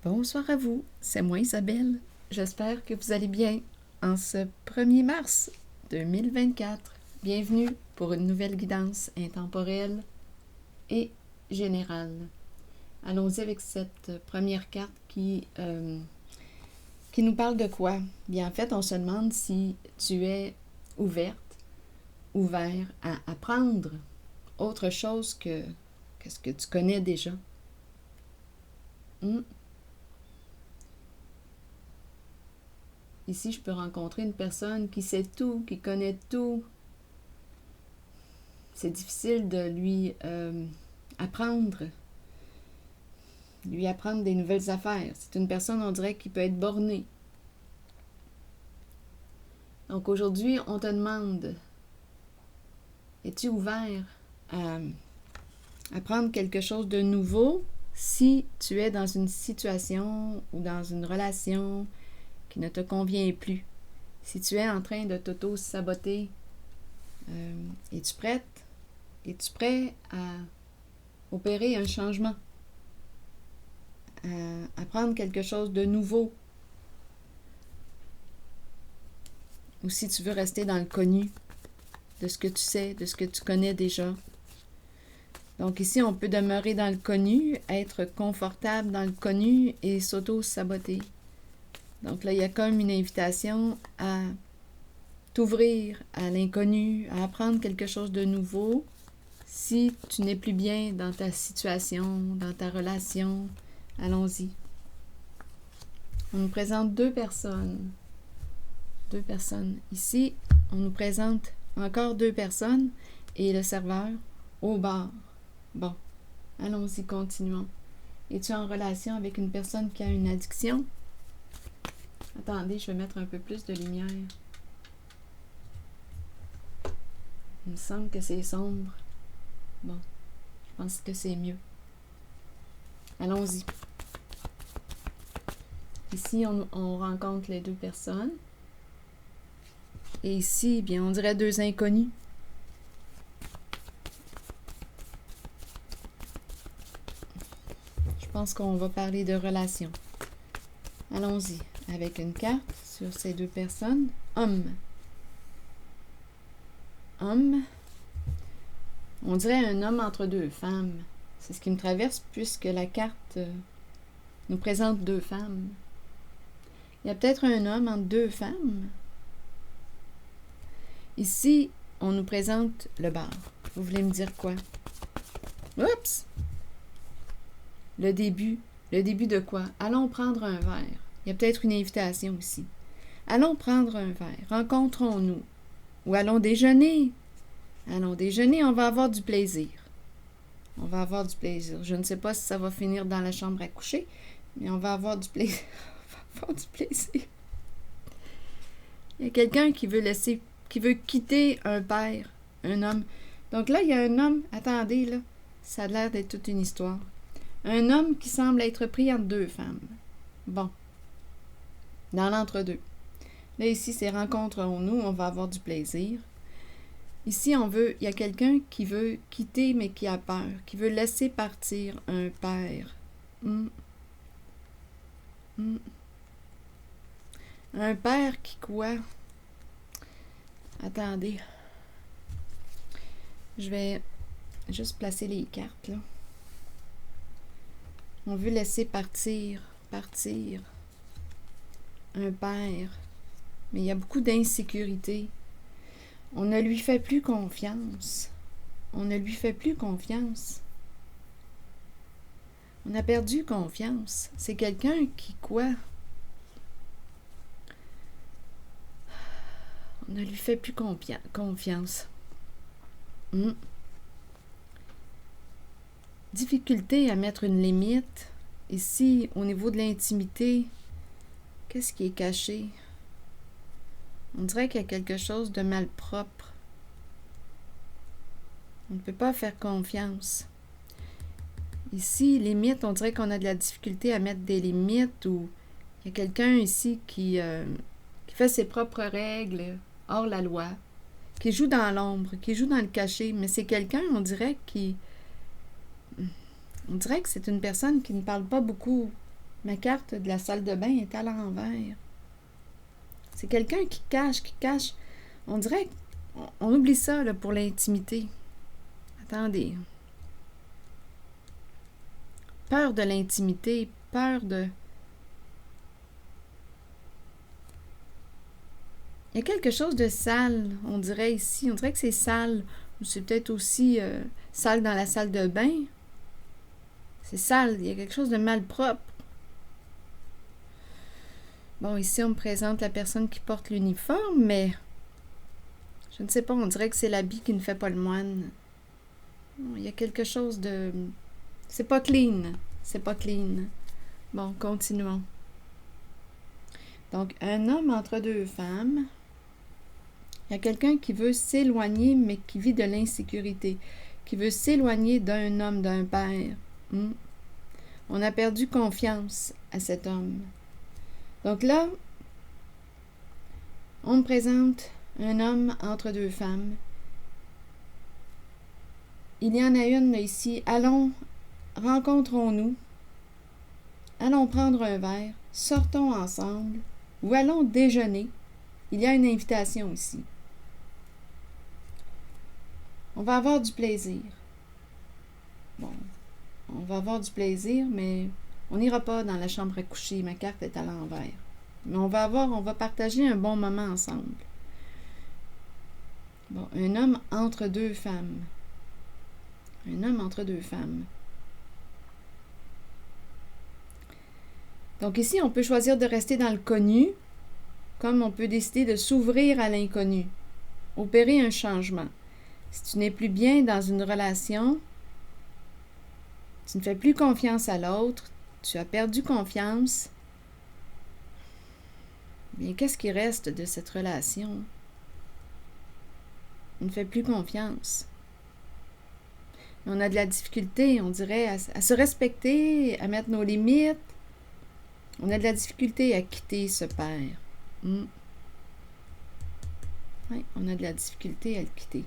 Bonsoir à vous, c'est moi Isabelle. J'espère que vous allez bien en ce 1er mars 2024. Bienvenue pour une nouvelle guidance intemporelle et générale. Allons-y avec cette première carte qui nous parle de quoi? Bien, en fait, on se demande si tu es ouvert à apprendre autre chose que ce que tu connais déjà. Ici, je peux rencontrer une personne qui sait tout, qui connaît tout. C'est difficile de lui apprendre des nouvelles affaires. C'est une personne, on dirait, qui peut être bornée. Donc aujourd'hui, on te demande, es-tu ouvert à apprendre quelque chose de nouveau si tu es dans une situation ou dans une relation qui ne te convient plus? Si tu es en train de t'auto-saboter, es-tu prête? Es-tu prêt à opérer un changement? À apprendre quelque chose de nouveau? Ou si tu veux rester dans le connu de ce que tu sais, de ce que tu connais déjà. Donc ici, on peut demeurer dans le connu, être confortable dans le connu et s'auto-saboter. Donc là, il y a comme une invitation à t'ouvrir à l'inconnu, à apprendre quelque chose de nouveau si tu n'es plus bien dans ta situation, dans ta relation. Allons-y. On nous présente deux personnes. Ici, on nous présente encore deux personnes et le serveur au bar. Bon, allons-y, continuons. Es-tu en relation avec une personne qui a une addiction? Attendez, je vais mettre un peu plus de lumière. Il me semble que c'est sombre. Bon, je pense que c'est mieux. Allons-y. Ici, on rencontre les deux personnes. Et ici, bien, on dirait deux inconnus. Je pense qu'on va parler de relations. Allons-y avec une carte sur ces deux personnes. Homme. On dirait un homme entre deux femmes. C'est ce qui me traverse puisque la carte nous présente deux femmes. Il y a peut-être un homme entre deux femmes. Ici, on nous présente le bar. Vous voulez me dire quoi? Oups! Le début. Le début de quoi? Allons prendre un verre. Il y a peut-être une invitation aussi. Allons prendre un verre. Rencontrons-nous. Ou allons déjeuner. Allons déjeuner, on va avoir du plaisir. Je ne sais pas si ça va finir dans la chambre à coucher, mais on va avoir du plaisir. Il y a quelqu'un qui veut quitter un père, un homme. Donc là, il y a un homme, attendez, là, ça a l'air d'être toute une histoire. Un homme qui semble être pris entre deux femmes. Bon, dans l'entre-deux. Là, ici, c'est rencontrons-nous, on va avoir du plaisir. Ici, il y a quelqu'un qui veut quitter, mais qui a peur, qui veut laisser partir un père. Un père qui quoi? Attendez. Je vais juste placer les cartes, là. On veut laisser partir un père. Mais il y a beaucoup d'insécurité. On ne lui fait plus confiance. On a perdu confiance. C'est quelqu'un qui quoi? On ne lui fait plus confiance. Difficulté à mettre une limite. Ici, au niveau de l'intimité, qu'est-ce qui est caché? On dirait qu'il y a quelque chose de malpropre. On ne peut pas faire confiance. Ici, limite, on dirait qu'on a de la difficulté à mettre des limites ou il y a quelqu'un ici qui fait ses propres règles hors la loi, qui joue dans l'ombre, qui joue dans le cachet, mais c'est quelqu'un, on dirait que c'est une personne qui ne parle pas beaucoup Ma carte de la salle de bain est à l'envers. C'est quelqu'un qui cache. On dirait qu'on oublie ça là, pour l'intimité. Attendez. Peur de l'intimité, peur de... Il y a quelque chose de sale, on dirait ici. On dirait que c'est sale. Ou c'est peut-être aussi sale dans la salle de bain. C'est sale, il y a quelque chose de malpropre. Bon, ici, on me présente la personne qui porte l'uniforme, mais je ne sais pas, on dirait que c'est l'habit qui ne fait pas le moine. Il y a quelque chose de... C'est pas clean. C'est pas clean. Bon, continuons. Donc, un homme entre deux femmes. Il y a quelqu'un qui veut s'éloigner, mais qui vit de l'insécurité. Qui veut s'éloigner d'un homme, d'un père. On a perdu confiance à cet homme. Donc là, on me présente un homme entre deux femmes. Il y en a une ici. Allons, rencontrons-nous. Allons prendre un verre. Sortons ensemble. Ou allons déjeuner. Il y a une invitation ici. On va avoir du plaisir. Bon, on va avoir du plaisir, mais on n'ira pas dans la chambre à coucher. Ma carte est à l'envers. Mais on va partager un bon moment ensemble. Bon, un homme entre deux femmes. Un homme entre deux femmes. Donc ici, on peut choisir de rester dans le connu, comme on peut décider de s'ouvrir à l'inconnu, opérer un changement. Si tu n'es plus bien dans une relation, tu ne fais plus confiance à l'autre, tu as perdu confiance, bien qu'est-ce qui reste de cette relation? On ne fait plus confiance. On a de la difficulté, on dirait, à se respecter, à mettre nos limites. On a de la difficulté à quitter ce père. Oui, on a de la difficulté à le quitter.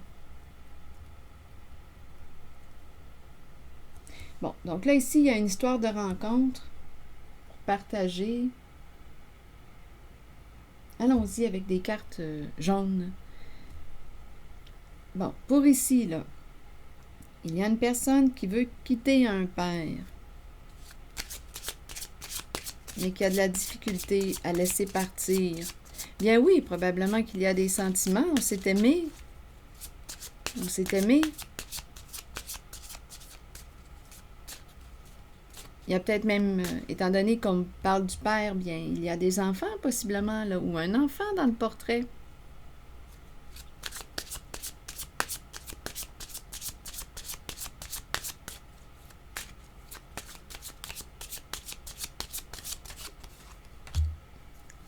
Bon, donc là, ici, il y a une histoire de rencontre pour partager. Allons-y avec des cartes jaunes. Bon, pour ici, là, il y a une personne qui veut quitter un père, mais qui a de la difficulté à laisser partir. Bien oui, probablement qu'il y a des sentiments. On s'est aimé. On s'est aimé. Il y a peut-être même, étant donné qu'on parle du père, bien, il y a des enfants possiblement, là, ou un enfant dans le portrait.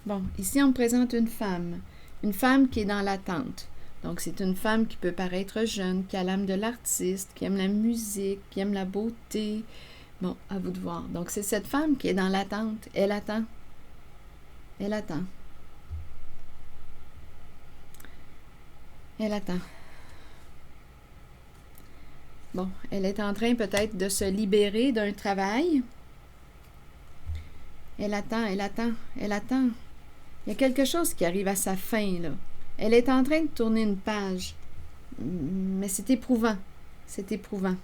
Bon, ici, on me présente une femme qui est dans l'attente. Donc, c'est une femme qui peut paraître jeune, qui a l'âme de l'artiste, qui aime la musique, qui aime la beauté. Bon, à vous de voir. Donc, c'est cette femme qui est dans l'attente. Elle attend. Elle attend. Elle attend. Bon, elle est en train peut-être de se libérer d'un travail. Elle attend, elle attend, elle attend. Il y a quelque chose qui arrive à sa fin, là. Elle est en train de tourner une page. Mais c'est éprouvant. C'est éprouvant.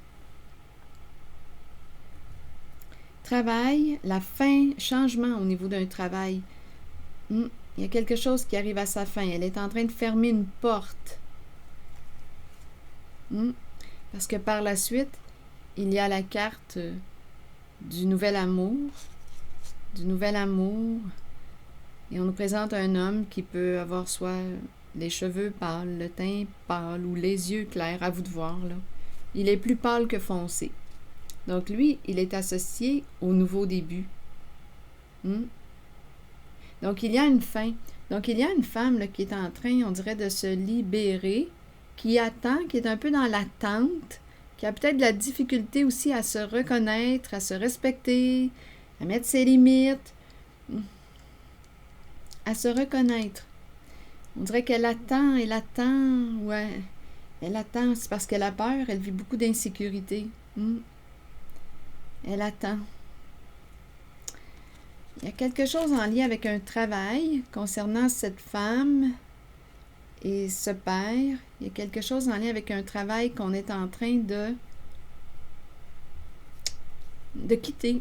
Travail, la fin, changement au niveau d'un travail. Il y a quelque chose qui arrive à sa fin. Elle est en train de fermer une porte. Parce que par la suite, il y a la carte du nouvel amour. Du nouvel amour. Et on nous présente un homme qui peut avoir soit les cheveux pâles, le teint pâle ou les yeux clairs, à vous de voir, là. Il est plus pâle que foncé. Donc lui, il est associé au nouveau début. Donc il y a une fin. Donc il y a une femme là, qui est en train, on dirait, de se libérer, qui attend, qui est un peu dans l'attente, qui a peut-être de la difficulté aussi à se reconnaître, à se respecter, à mettre ses limites, à se reconnaître. On dirait qu'elle attend, ouais. Elle attend, c'est parce qu'elle a peur, elle vit beaucoup d'insécurité. Elle attend. Il y a quelque chose en lien avec un travail concernant cette femme et ce père. Il y a quelque chose en lien avec un travail qu'on est en train de quitter.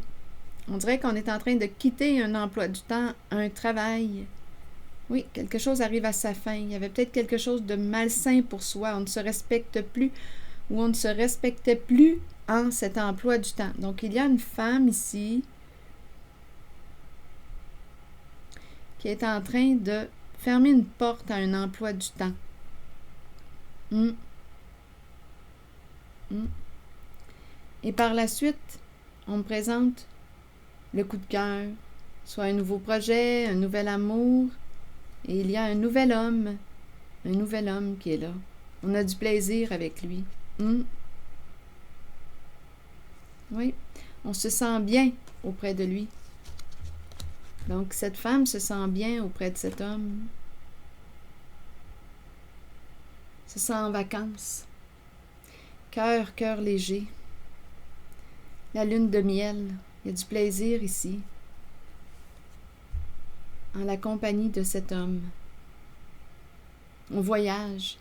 On dirait qu'on est en train de quitter un emploi du temps, un travail. Oui, quelque chose arrive à sa fin. Il y avait peut-être quelque chose de malsain pour soi. On ne se respecte plus ou on ne se respectait plus en cet emploi du temps. Donc, il y a une femme ici qui est en train de fermer une porte à un emploi du temps. Et par la suite, on me présente le coup de cœur, soit un nouveau projet, un nouvel amour, et il y a un nouvel homme qui est là. On a du plaisir avec lui. Oui, on se sent bien auprès de lui. Donc, cette femme se sent bien auprès de cet homme. Se sent en vacances. Cœur léger. La lune de miel. Il y a du plaisir ici. En la compagnie de cet homme. On voyage.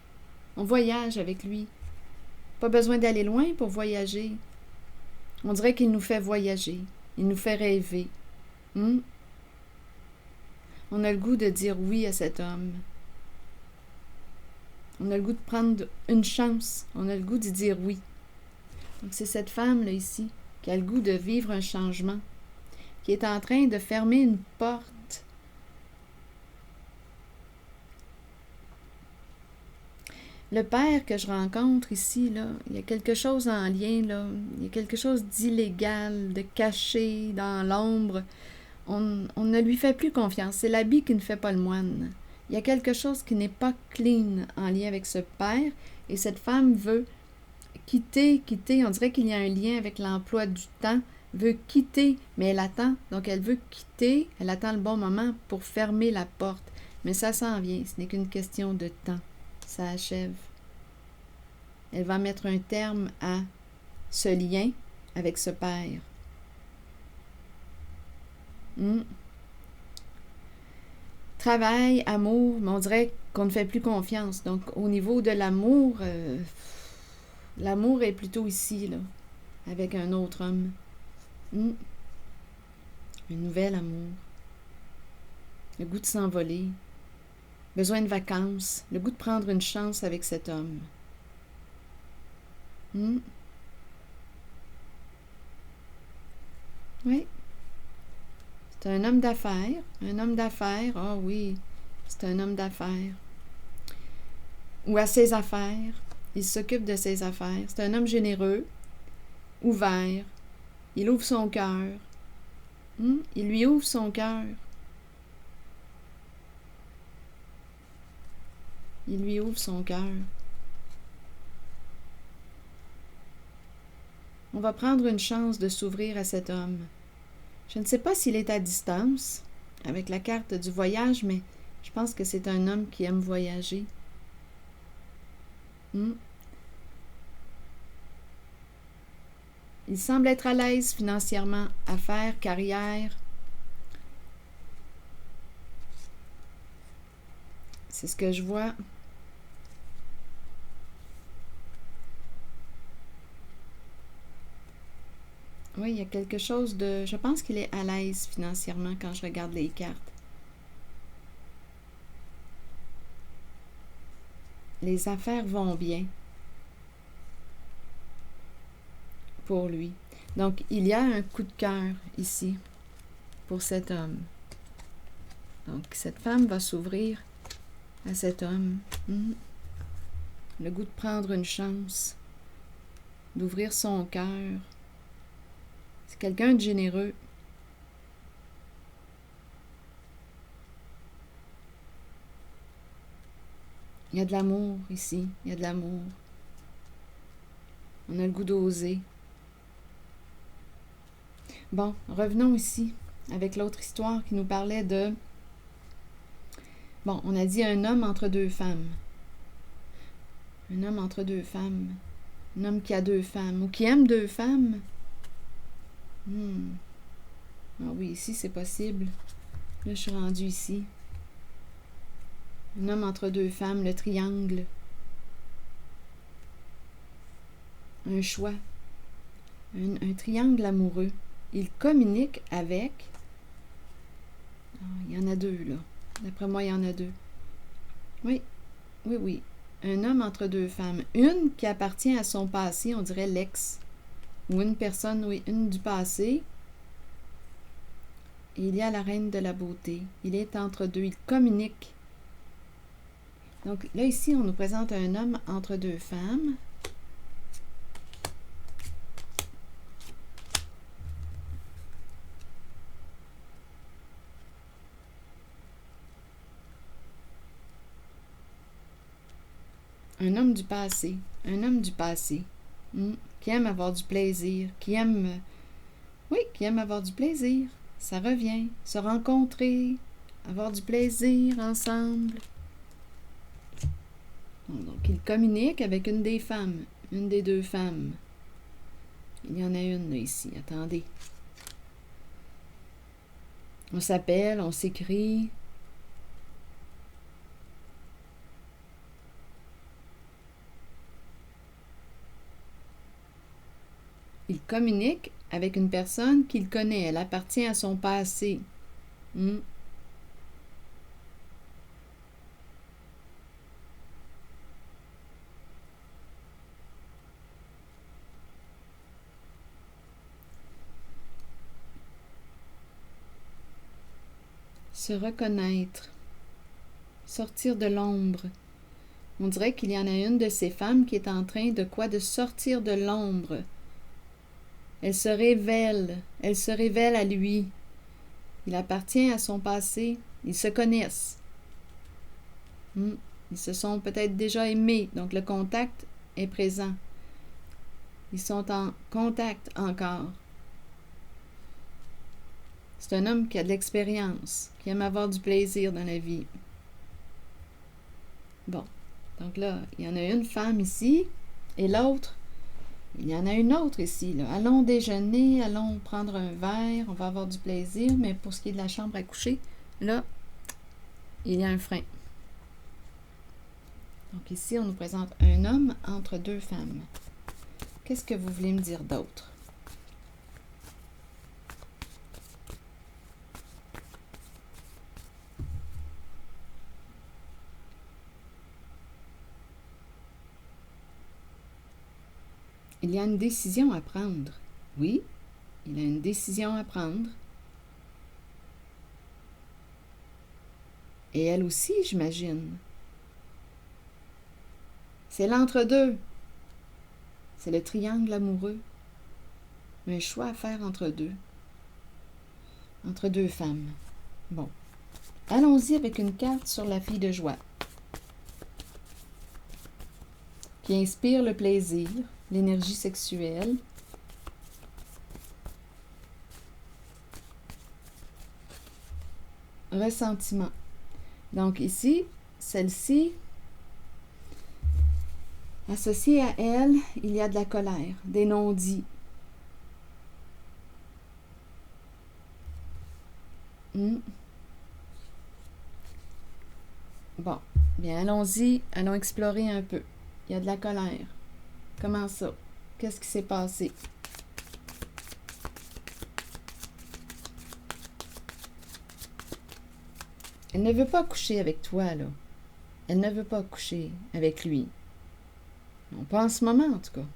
On voyage avec lui. Pas besoin d'aller loin pour voyager. On dirait qu'il nous fait voyager. Il nous fait rêver. On a le goût de dire oui à cet homme. On a le goût de prendre une chance. On a le goût d'y dire oui. Donc c'est cette femme-là ici qui a le goût de vivre un changement, qui est en train de fermer une porte. Le père que je rencontre ici, là, il y a quelque chose en lien, là. Il y a quelque chose d'illégal, de caché dans l'ombre. On ne lui fait plus confiance. C'est l'habit qui ne fait pas le moine. Il y a quelque chose qui n'est pas clean en lien avec ce père, et cette femme veut quitter, on dirait qu'il y a un lien avec l'emploi du temps, veut quitter, mais elle attend, donc elle veut quitter, elle attend le bon moment pour fermer la porte, mais ça s'en vient, ce n'est qu'une question de temps, ça achève. Elle va mettre un terme à ce lien avec ce père. Travail, amour, mais on dirait qu'on ne fait plus confiance. Donc, au niveau de l'amour, l'amour est plutôt ici, là, avec un autre homme. Un nouvel amour. Le goût de s'envoler. Besoin de vacances. Le goût de prendre une chance avec cet homme. Oui. C'est un homme d'affaires. Un homme d'affaires. Ah oui, c'est un homme d'affaires. Ou à ses affaires. Il s'occupe de ses affaires. C'est un homme généreux, ouvert. Il ouvre son cœur. Il lui ouvre son cœur. Il lui ouvre son cœur. On va prendre une chance de s'ouvrir à cet homme. Je ne sais pas s'il est à distance, avec la carte du voyage, mais je pense que c'est un homme qui aime voyager. Il semble être à l'aise financièrement, affaires, carrière. C'est ce que je vois. Oui, il y a quelque chose de... Je pense qu'il est à l'aise financièrement quand je regarde les cartes. Les affaires vont bien pour lui. Donc, il y a un coup de cœur ici pour cet homme. Donc, cette femme va s'ouvrir à cet homme. Le goût de prendre une chance, d'ouvrir son cœur. C'est quelqu'un de généreux. Il y a de l'amour ici, il y a de l'amour. On a le goût d'oser. Bon, revenons ici avec l'autre histoire qui nous parlait de... Bon, on a dit un homme entre deux femmes. Un homme entre deux femmes. Un homme qui a deux femmes ou qui aime deux femmes. Ah oui, ici, c'est possible. Là, je suis rendue ici. Un homme entre deux femmes, le triangle. Un choix. Un triangle amoureux. Il communique avec... Ah, il y en a deux, là. D'après moi, il y en a deux. Oui, oui, oui. Un homme entre deux femmes. Une qui appartient à son passé, on dirait l'ex. Ou une personne, oui, une du passé. Et il y a la reine de la beauté. Il est entre deux. Il communique. Donc là, ici, on nous présente un homme entre deux femmes. Un homme du passé. Un homme du passé. Qui aime avoir du plaisir. Qui aime... Oui, qui aime avoir du plaisir. Ça revient. Se rencontrer. Avoir du plaisir ensemble. Donc, il communique avec une des femmes. Une des deux femmes. Il y en a une, là, ici. Attendez. On s'appelle, on s'écrit. Il communique avec une personne qu'il connaît. Elle appartient à son passé. Se reconnaître. Sortir de l'ombre. On dirait qu'il y en a une de ces femmes qui est en train de quoi? De sortir de l'ombre. Elle se révèle à lui. Il appartient à son passé. Ils se connaissent. Ils se sont peut-être déjà aimés, donc le contact est présent. Ils sont en contact encore. C'est un homme qui a de l'expérience, qui aime avoir du plaisir dans la vie. Bon, donc là, il y en a une femme ici, et l'autre, il y en a une autre ici, là. Allons déjeuner, allons prendre un verre, on va avoir du plaisir, mais pour ce qui est de la chambre à coucher, là, il y a un frein. Donc ici, on nous présente un homme entre deux femmes. Qu'est-ce que vous voulez me dire d'autre? Il y a une décision à prendre. Oui, il a une décision à prendre. Et elle aussi, j'imagine. C'est l'entre-deux. C'est le triangle amoureux. Un choix à faire entre deux. Entre deux femmes. Bon. Allons-y avec une carte sur la fille de joie. Qui inspire le plaisir, l'énergie sexuelle. Ressentiment. Donc ici, celle-ci, associée à elle, il y a de la colère, des non-dits. Bon, bien allons-y, allons explorer un peu. Il y a de la colère. Comment ça? Qu'est-ce qui s'est passé? Elle ne veut pas coucher avec toi, là. Elle ne veut pas coucher avec lui. Non, pas en ce moment, en tout cas.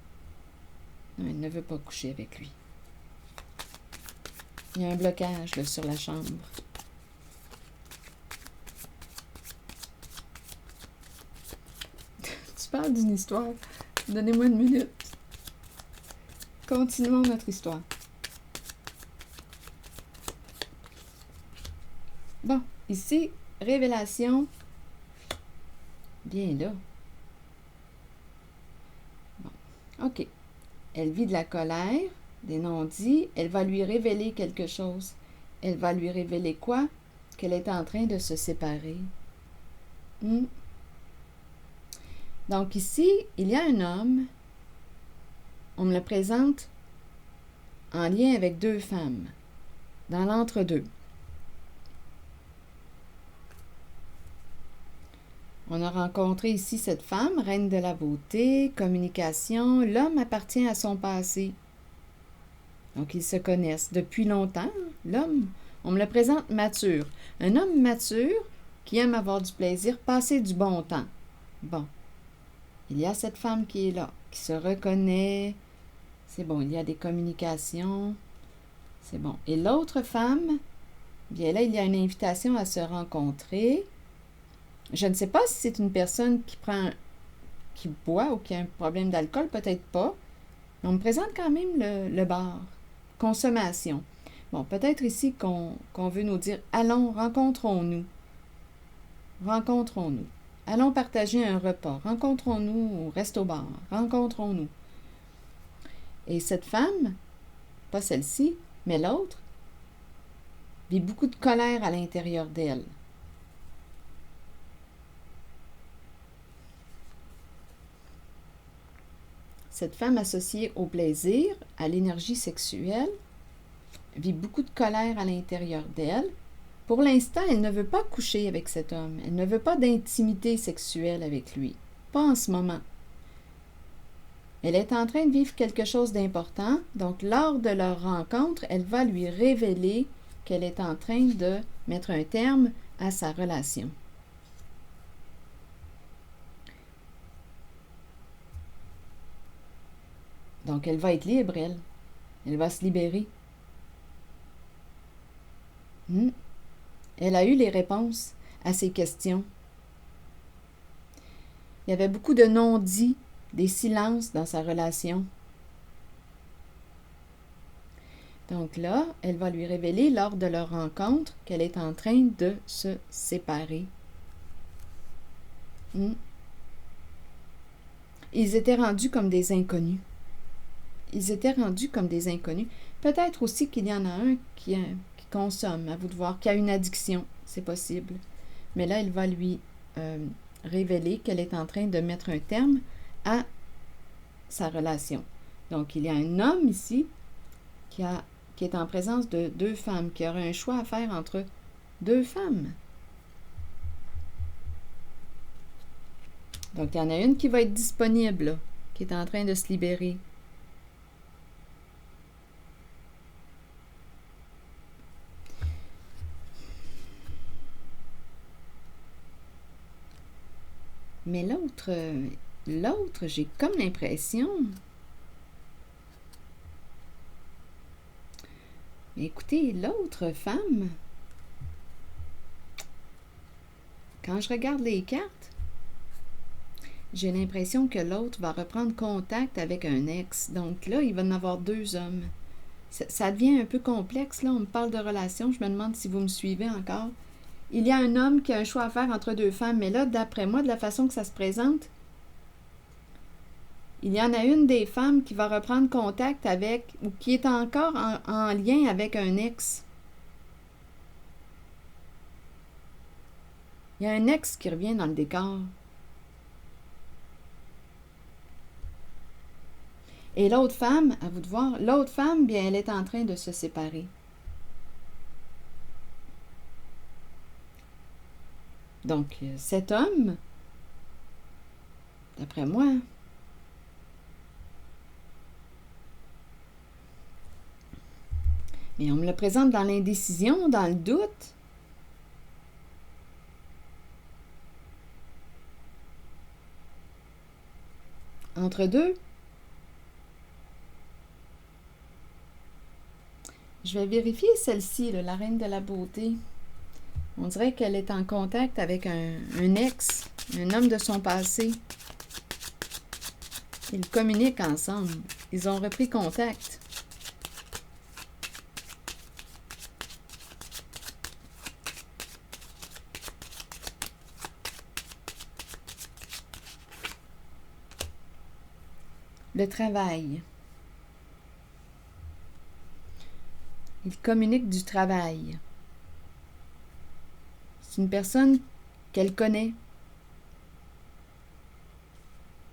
Non, elle ne veut pas coucher avec lui. Il y a un blocage, là, sur la chambre. Tu parles d'une histoire. Donnez-moi une minute. Continuons notre histoire. Bon, ici, révélation. Bien là. Bon, OK. Elle vit de la colère, des non-dits. Elle va lui révéler quelque chose. Elle va lui révéler quoi? Qu'elle est en train de se séparer. Donc ici, il y a un homme. On me le présente en lien avec deux femmes. dans l'entre-deux. On a rencontré ici cette femme, reine de la beauté, communication. L'homme appartient à son passé. Donc, ils se connaissent depuis longtemps. L'homme, on me le présente mature. Un homme mature qui aime avoir du plaisir, passer du bon temps. Bon, il y a cette femme qui est là, qui se reconnaît. C'est bon, il y a des communications. C'est bon. Et l'autre femme, bien là, il y a une invitation à se rencontrer. Je ne sais pas si c'est une personne qui boit ou qui a un problème d'alcool, peut-être pas. Mais on me présente quand même le bar. Consommation. Bon, peut-être ici qu'on veut nous dire, allons, rencontrons-nous. Rencontrons-nous. Allons partager un repas. Rencontrons-nous au resto-bar. Rencontrons-nous. Et cette femme, pas celle-ci, mais l'autre, vit beaucoup de colère à l'intérieur d'elle. Cette femme associée au plaisir, à l'énergie sexuelle, vit beaucoup de colère à l'intérieur d'elle. Pour l'instant, elle ne veut pas coucher avec cet homme. Elle ne veut pas d'intimité sexuelle avec lui. Pas en ce moment. Elle est en train de vivre quelque chose d'important. Donc, lors de leur rencontre, elle va lui révéler qu'elle est en train de mettre un terme à sa relation. Donc, elle va être libre, elle. Elle va se libérer. Elle a eu les réponses à ces questions. Il y avait beaucoup de non-dits, des silences dans sa relation. Donc là, elle va lui révéler lors de leur rencontre qu'elle est en train de se séparer. Ils étaient rendus comme des inconnus. Ils étaient rendus comme des inconnus. Peut-être aussi qu'il y en a un qui consomme, à vous de voir, qui a une addiction, c'est possible. Mais là, elle va lui révéler qu'elle est en train de mettre un terme à sa relation. Donc, il y a un homme ici qui est en présence de deux femmes, qui aurait un choix à faire entre deux femmes. Donc, il y en a une qui va être disponible, là, qui est en train de se libérer. Mais l'autre, j'ai comme l'impression... Écoutez, l'autre femme, quand je regarde les cartes, j'ai l'impression que l'autre va reprendre contact avec un ex. Donc là, il va y en avoir deux hommes. Ça devient un peu complexe, là. On me parle de relation. Je me demande si vous me suivez encore. Il y a un homme qui a un choix à faire entre deux femmes. Mais là, d'après moi, de la façon que ça se présente, il y en a une des femmes qui va reprendre contact avec, ou qui est encore en lien avec un ex. Il y a un ex qui revient dans le décor. Et l'autre femme, à vous de voir, l'autre femme, bien, elle est en train de se séparer. Donc, cet homme, d'après moi, mais on me le présente dans l'indécision, dans le doute. Entre deux. Je vais vérifier celle-ci, la reine de la beauté. On dirait qu'elle est en contact avec un ex, un homme de son passé. Ils communiquent ensemble. Ils ont repris contact. Le travail. Ils communiquent du travail. C'est une personne qu'elle connaît.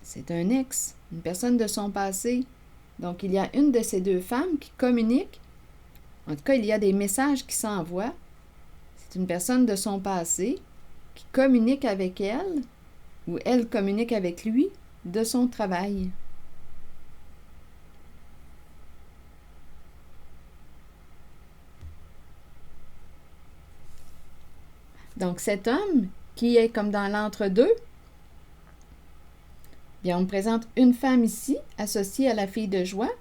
C'est un ex, une personne de son passé. Donc, il y a une de ces deux femmes qui communique En tout cas, il y a des messages qui s'envoient. C'est une personne de son passé qui communique avec elle, ou elle communique avec lui, de son travail. Donc, cet homme, qui est comme dans l'entre-deux, bien, on me présente une femme ici, associée à la fille de joie,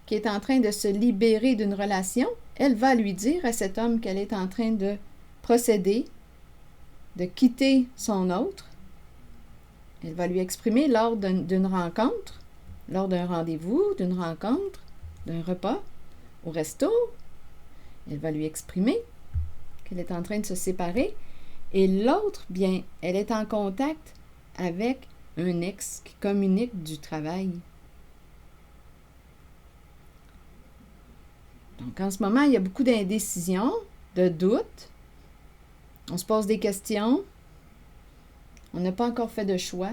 qui est en train de se libérer d'une relation. Elle va lui dire à cet homme qu'elle est en train de procéder, de quitter son autre. Elle va lui exprimer lors d'une rencontre, lors d'un rendez-vous, d'une rencontre, d'un repas, au resto. Elle va lui exprimer qu'elle est en train de se séparer. Et l'autre, bien, elle est en contact avec un ex qui communique du travail. Donc, en ce moment, il y a beaucoup d'indécision, de doute. On se pose des questions. On n'a pas encore fait de choix.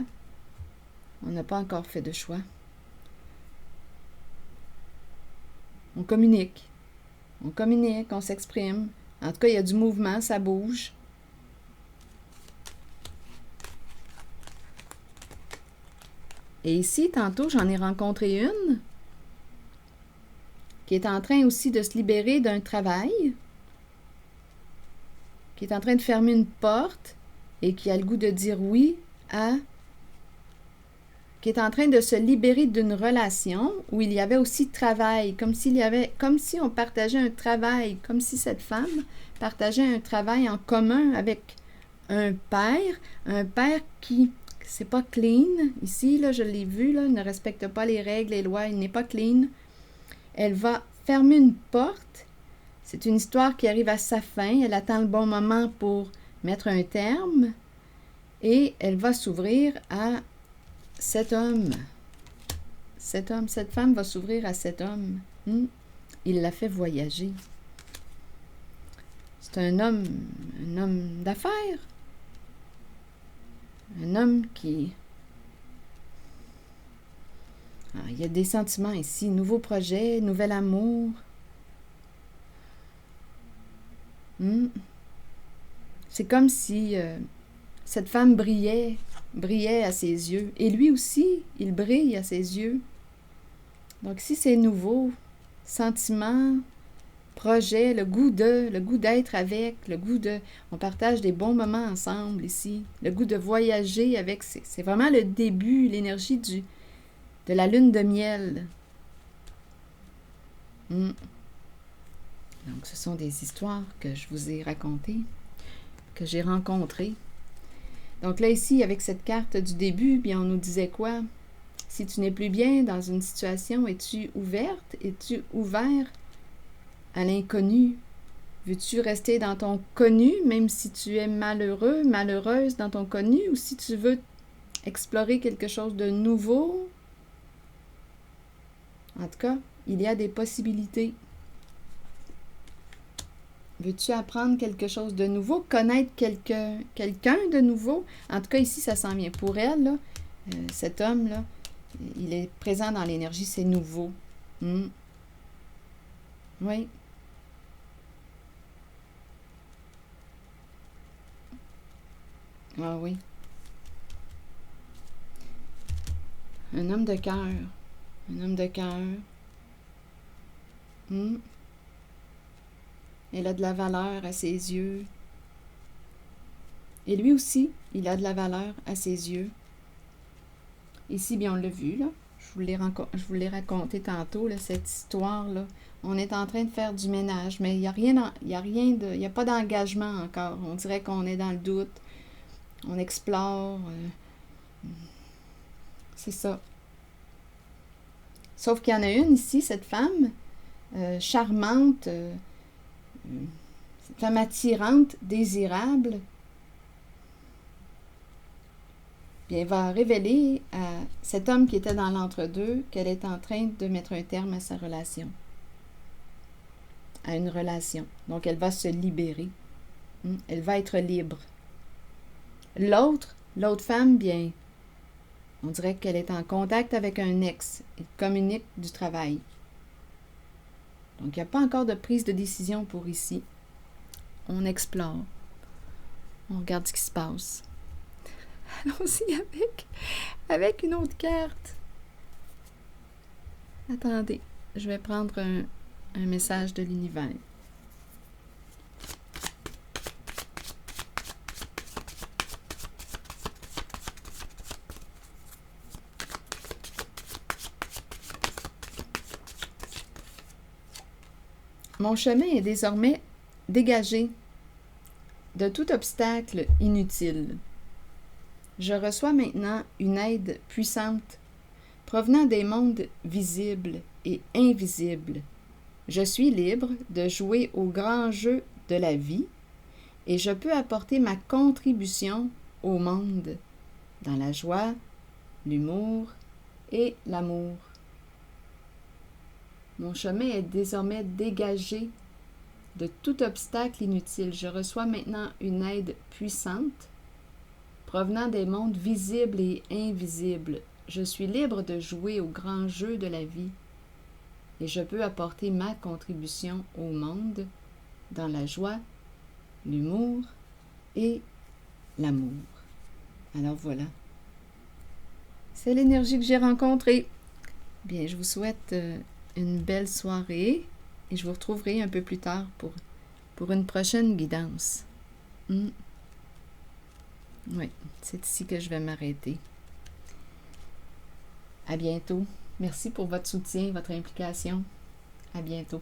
On n'a pas encore fait de choix. On communique. On s'exprime. En tout cas, il y a du mouvement, ça bouge. Et ici, tantôt, j'en ai rencontré une qui est en train aussi de se libérer d'un travail, qui est en train de fermer une porte et qui a le goût de dire oui à... qui est en train de se libérer d'une relation où il y avait aussi travail, comme si on partageait un travail, comme si cette femme partageait un travail en commun avec un père qui, c'est pas clean, ici, là, je l'ai vu, là, ne respecte pas les règles, les lois, il n'est pas clean. Elle va fermer une porte. C'est une histoire qui arrive à sa fin. Elle attend le bon moment pour mettre un terme. Et elle va s'ouvrir à cet homme. Cette femme va s'ouvrir à cet homme. Il la fait voyager. C'est un homme d'affaires. Un homme qui... Ah, il y a des sentiments ici, nouveau projet, nouvel amour. C'est comme si cette femme brillait à ses yeux. Et lui aussi, il brille à ses yeux. Donc si c'est nouveau, sentiment, projet, le goût d'être avec, on partage des bons moments ensemble ici, le goût de voyager avec, c'est vraiment le début, l'énergie de la lune de miel. Donc, ce sont des histoires que je vous ai racontées, que j'ai rencontrées. Donc là, ici, avec cette carte du début, bien, on nous disait quoi? Si tu n'es plus bien dans une situation, es-tu ouverte? Es-tu ouvert à l'inconnu? Veux-tu rester dans ton connu, même si tu es malheureux, malheureuse dans ton connu, ou si tu veux explorer quelque chose de nouveau? En tout cas, il y a des possibilités. Veux-tu apprendre quelque chose de nouveau? Connaître quelqu'un de nouveau? En tout cas, ici, ça s'en vient. Pour elle, là, cet homme-là, il est présent dans l'énergie, c'est nouveau. Oui. Ah oui. Un homme de cœur. Un homme de cœur. Elle a de la valeur à ses yeux. Et lui aussi, il a de la valeur à ses yeux. Ici, bien, on l'a vu, là. Je vous l'ai raconté tantôt, là, cette histoire-là. On est en train de faire du ménage, mais il n'y a pas d'engagement encore. On dirait qu'on est dans le doute. On explore. C'est ça. Sauf qu'il y en a une ici, cette femme, charmante, cette femme attirante, désirable. Bien, elle va révéler à cet homme qui était dans l'entre-deux qu'elle est en train de mettre un terme à sa relation. À une relation. Donc, elle va se libérer. Elle va être libre. L'autre femme, bien, on dirait qu'elle est en contact avec un ex. Elle communique du travail. Donc, il n'y a pas encore de prise de décision pour ici. On explore. On regarde ce qui se passe. Allons-y avec une autre carte. Attendez, je vais prendre un message de l'univers. Mon chemin est désormais dégagé de tout obstacle inutile. Je reçois maintenant une aide puissante provenant des mondes visibles et invisibles. Je suis libre de jouer au grand jeu de la vie et je peux apporter ma contribution au monde dans la joie, l'humour et l'amour. Mon chemin est désormais dégagé de tout obstacle inutile. Je reçois maintenant une aide puissante provenant des mondes visibles et invisibles. Je suis libre de jouer au grand jeu de la vie et je peux apporter ma contribution au monde dans la joie, l'humour et l'amour. Alors voilà. C'est l'énergie que j'ai rencontrée. Bien, je vous souhaite une belle soirée et je vous retrouverai un peu plus tard pour une prochaine guidance. Oui, c'est ici que je vais m'arrêter. À bientôt. Merci pour votre soutien, votre implication. À bientôt.